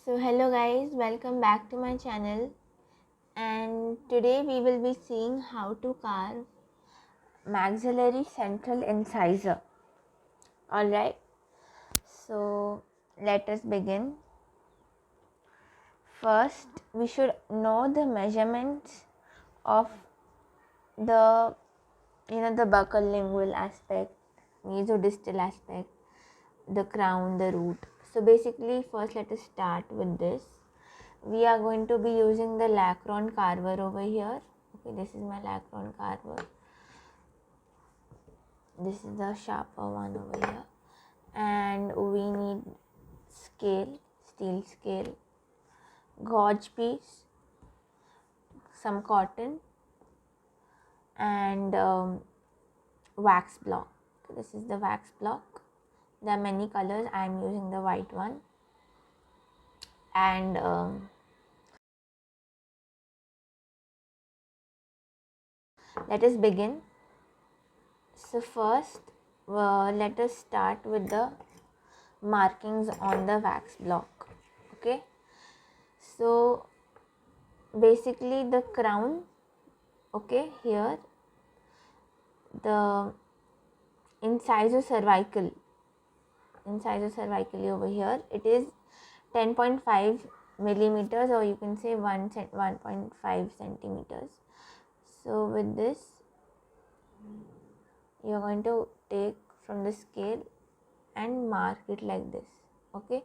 So hello guys, welcome back to my channel, and today we will be seeing how to carve maxillary central incisor. Alright, so let us begin. First we should know the measurements of the the buccal lingual aspect, mesodistal aspect, the crown, the root. So basically first let us start with this. We are going to be using the lacron carver over here. Okay, this is my lacron carver. This is the sharper one over here, and we need scale, steel scale, gauge piece, some cotton, and wax block. Okay, this is the wax block. There are many colors. I am using the white one, and let us begin. So first, let us start with the markings on the wax block. Okay, so basically the crown, okay, here the incisor cervically over here, it is 10.5 millimeters, or you can say 1.5 centimeters. So with this you are going to take from the scale and mark it like this. Okay,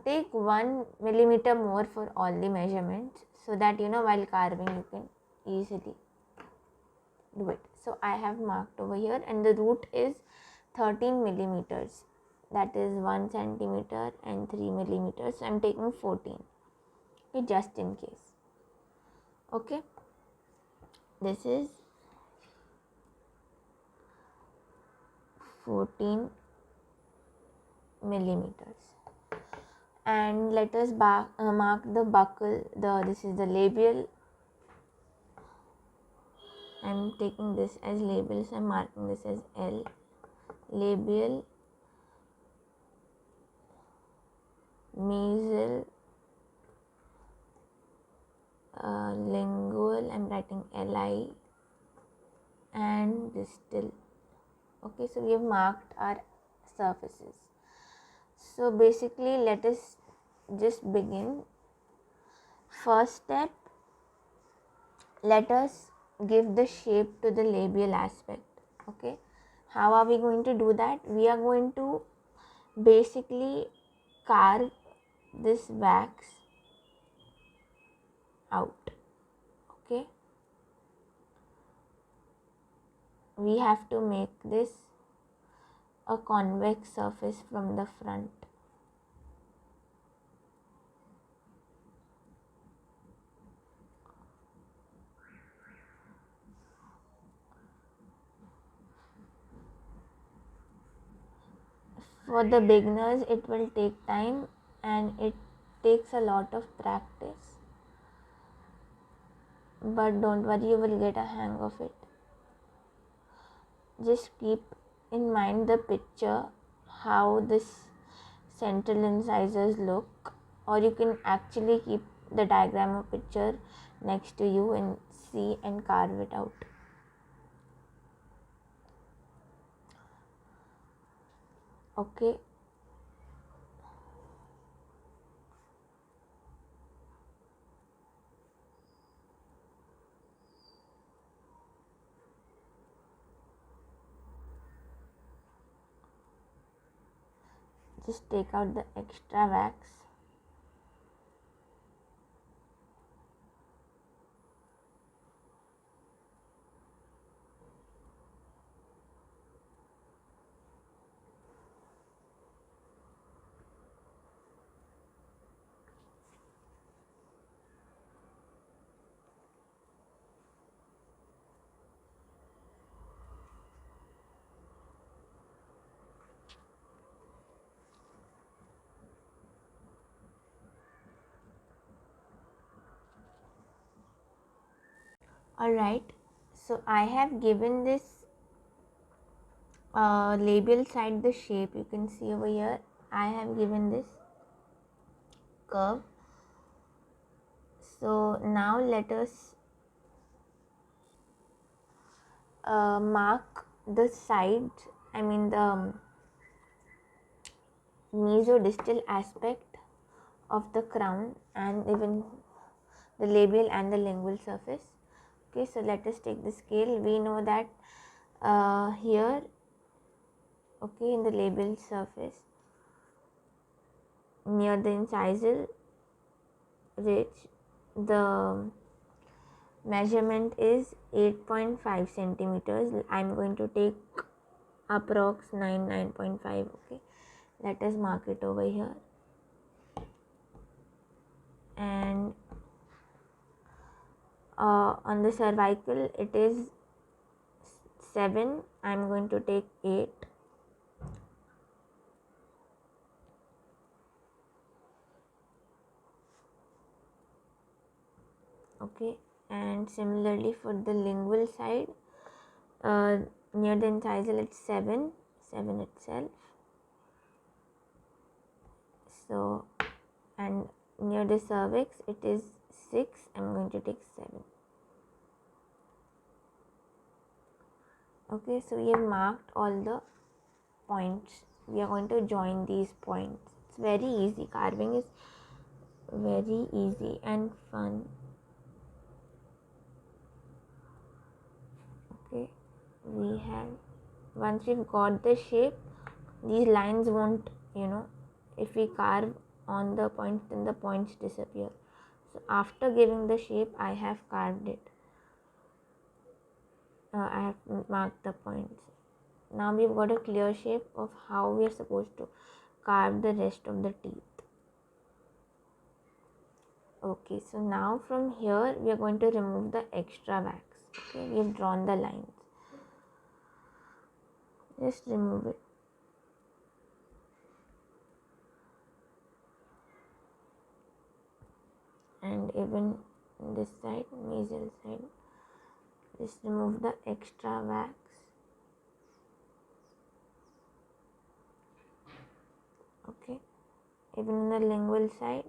take 1 millimeter more for all the measurements, so that while carving you can easily do it. So I have marked over here, and the root is 13 millimeters, that is 1 centimeter and 3 millimeters. So I'm taking 14, okay, just in case. Okay, this is 14 millimeters. And let us mark the buccal. This is the labial. I'm taking this as labial, so I'm marking this as L. Labial, mesial, lingual, I'm writing Li, and distal. Okay, so we have marked our surfaces. So basically let us just begin. First step, let us give the shape to the labial aspect. Okay, how are we going to do that? We are going to basically carve this wax out. Okay, we have to make this a convex surface from the front. For the beginners it will take time, and it takes a lot of practice, but don't worry, you will get a hang of it. Just keep in mind the picture, how this central incisors look, or you can actually keep the diagram or picture next to you and see and carve it out. Okay, just take out the extra wax. Alright, so I have given this labial side the shape. You can see over here I have given this curve. So now let us mark the side, I mean the mesodistal aspect of the crown and even the labial and the lingual surface. Okay, so let us take the scale. We know that here, okay, in the labial surface near the incisal ridge, the measurement is 8.5 centimeters. I'm going to take approx 9.5. Okay, let us mark it over here. And on the cervical it is 7. I'm going to take 8. Okay, and similarly for the lingual side, near the incisal it's 7 itself. So, and near the cervix it is 6. I'm going to take 7. Okay, so we have marked all the points. We are going to join these points. It's very easy. Carving is very easy and fun. Okay, we have, once we've got the shape, these lines won't, if we carve on the points, then the points disappear. So after giving the shape, I have carved it. I have marked the points. Now we've got a clear shape of how we are supposed to carve the rest of the teeth. Okay, so now from here we are going to remove the extra wax. Okay, we have drawn the lines. Just remove it. And even this side, nasal side, just remove the extra wax. Okay, even on the lingual side.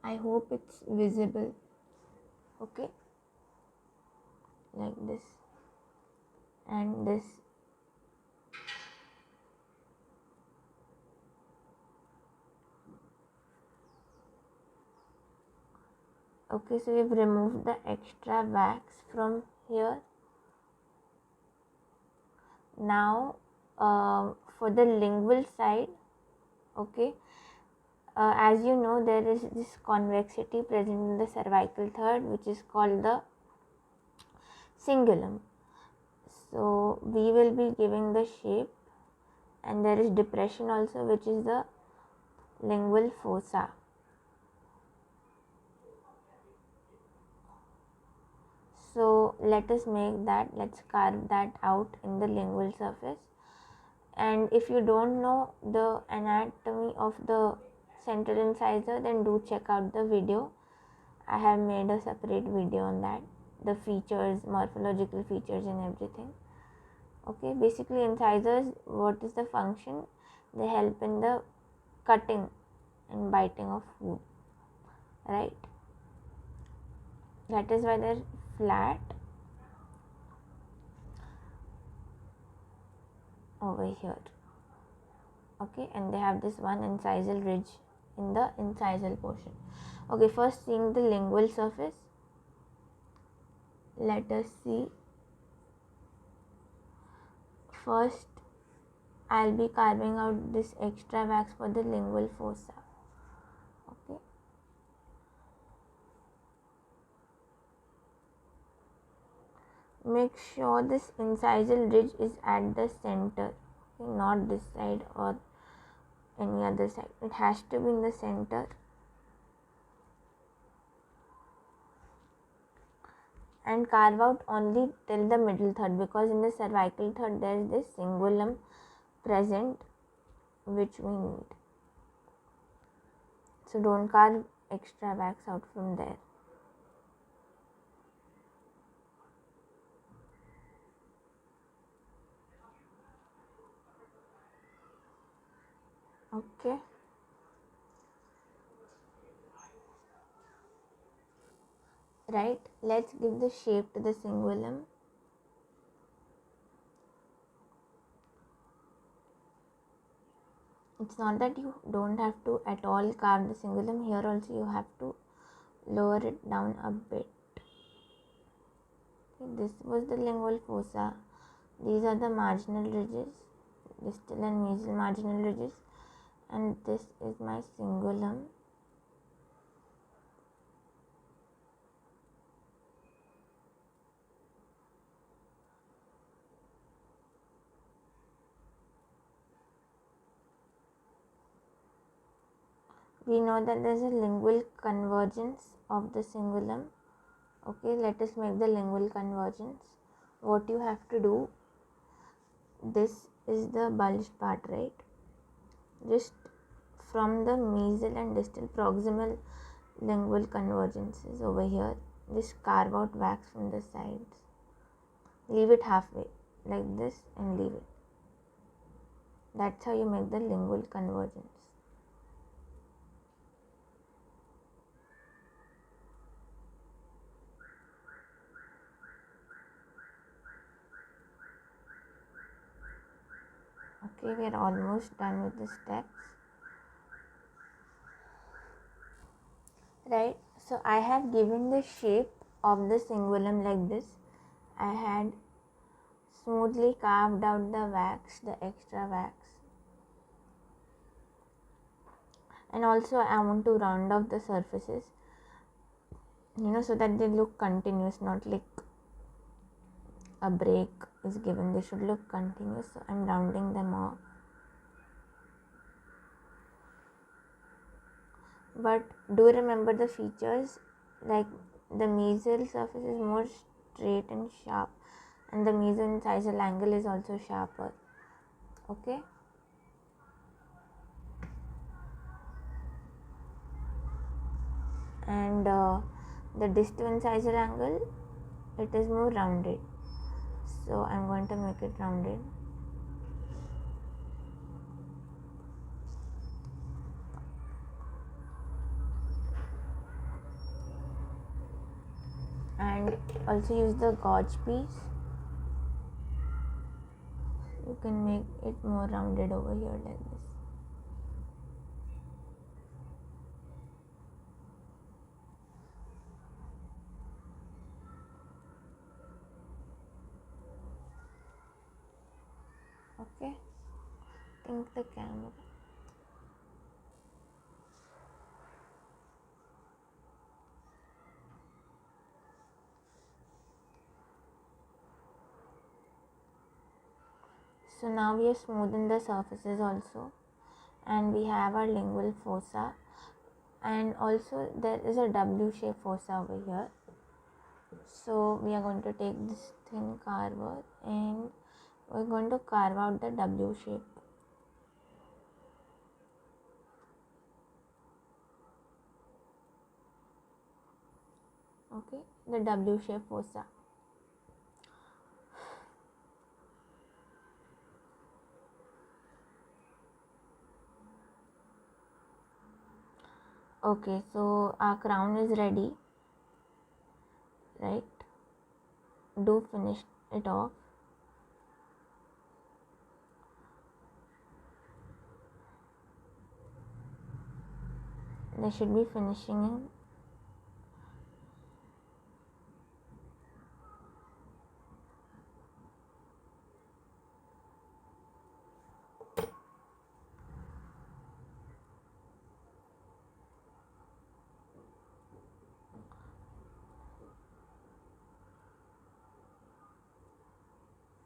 I hope it's visible. Okay, like this and this. Okay, so we've removed the extra wax from here. Now for the lingual side, okay, as you know, there is this convexity present in the cervical third, which is called the cingulum. So we will be giving the shape, and there is depression also, which is the lingual fossa. So let us make that, let's carve that out in the lingual surface. And if you don't know the anatomy of the central incisor, then do check out the video. I have made a separate video on that, the features, morphological features and everything. Okay, basically incisors, what is the function? They help in the cutting and biting of food, right? That is why they're flat over here. Okay, and they have this one incisal ridge in the incisal portion. Okay, first seeing the lingual surface, let us see. First I'll be carving out this extra wax for the lingual fossa. Okay, make sure this incisal ridge is at the center, okay, not this side or any other side. It has to be in the center. And carve out only till the middle third, because in the cervical third there is this cingulum present which we need. So don't carve extra wax out from there. Okay, right, let's give the shape to the cingulum. It's not that you don't have to at all carve the cingulum. Here also you have to lower it down a bit. Okay, this was the lingual fossa. These are the marginal ridges, distal and mesial marginal ridges, and this is my cingulum. We know that there is a lingual convergence of the cingulum. Okay, let us make the lingual convergence. What you have to do, this is the bulged part, right? Just from the mesial and distal proximal lingual convergence is over here. Just carve out wax from the sides. Leave it halfway, like this, and leave it. That's how you make the lingual convergence. Okay, we are almost done with the steps. Right, so I have given the shape of the cingulum like this. I had smoothly carved out the wax, the extra wax, and also I want to round off the surfaces, so that they look continuous, not like a break is given. They should look continuous, so I'm rounding them off. But do remember the features, like the mesial surface is more straight and sharp, and the meso-incisal angle is also sharper. Okay, and the distal incisor angle, it is more rounded, so I'm going to make it rounded. And also use the gauge piece. You can make it more rounded over here like this. Okay, think the camera. So now we have smoothened the surfaces also, and we have our lingual fossa, and also there is a W-shaped fossa over here. So we are going to take this thin carver and we're going to carve out the W shape. Okay, the W shape fossa. Okay, so our crown is ready, right? Do finish it off. There should be finishing in.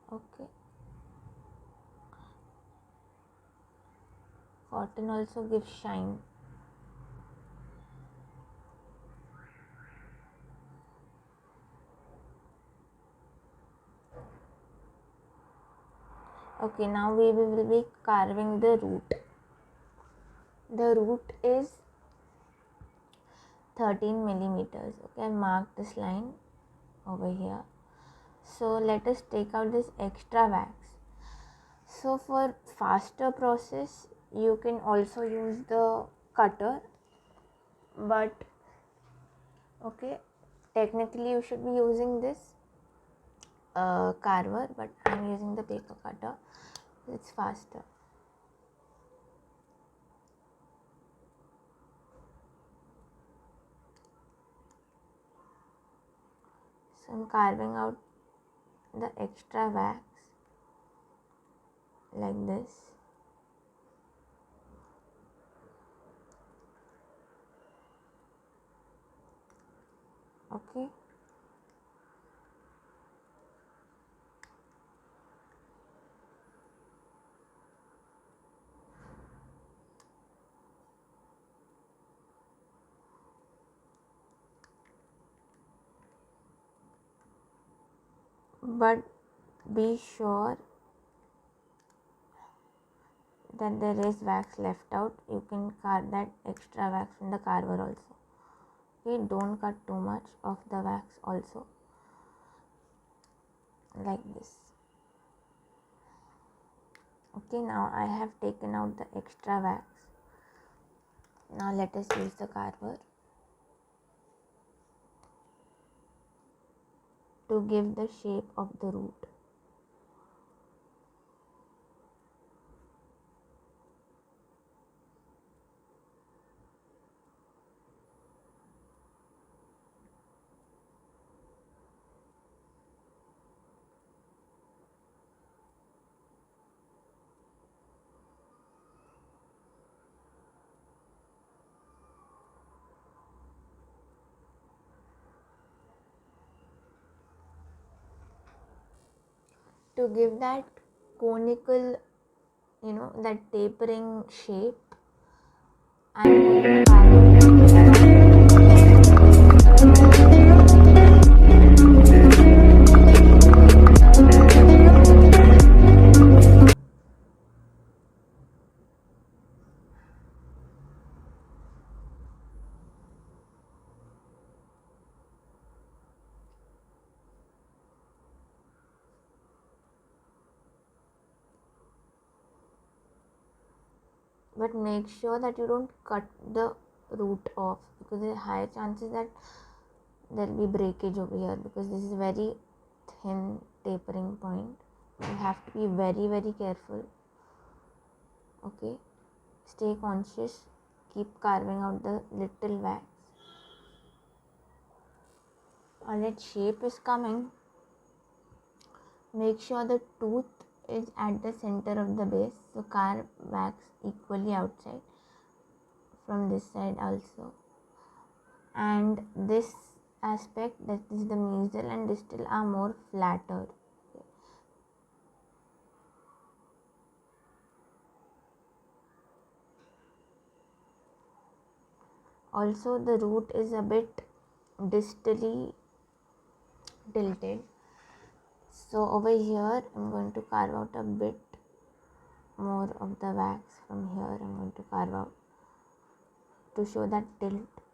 Okay. Cotton also gives shine. Okay, now we will be carving the root. The root is 13 millimeters. Okay, I marked this line over here. So let us take out this extra wax. So for faster process, you can also use the cutter, but okay, technically you should be using this carver, but I'm using the paper cutter. It's faster. So I'm carving out the extra wax like this. Okay. But be sure that there is wax left out. You can carve that extra wax in the carver also. Okay, don't cut too much of the wax also, like this. Okay, now I have taken out the extra wax. Now let us use the carver to give the shape of the root. To give that conical, that tapering shape, I'm going to but make sure that you don't cut the root off, because there are high chances that there will be breakage over here, because this is very thin tapering point. You have to be very, very careful. Okay, stay conscious, keep carving out the little wax. Alright, shape is coming. Make sure the tooth is at the center of the base, so carve wax equally outside from this side also, and this aspect, that is the mesial and distal, are more flatter. Also the root is a bit distally tilted, so over here I'm going to carve out a bit more of the wax. From here I'm going to carve out to show that tilt.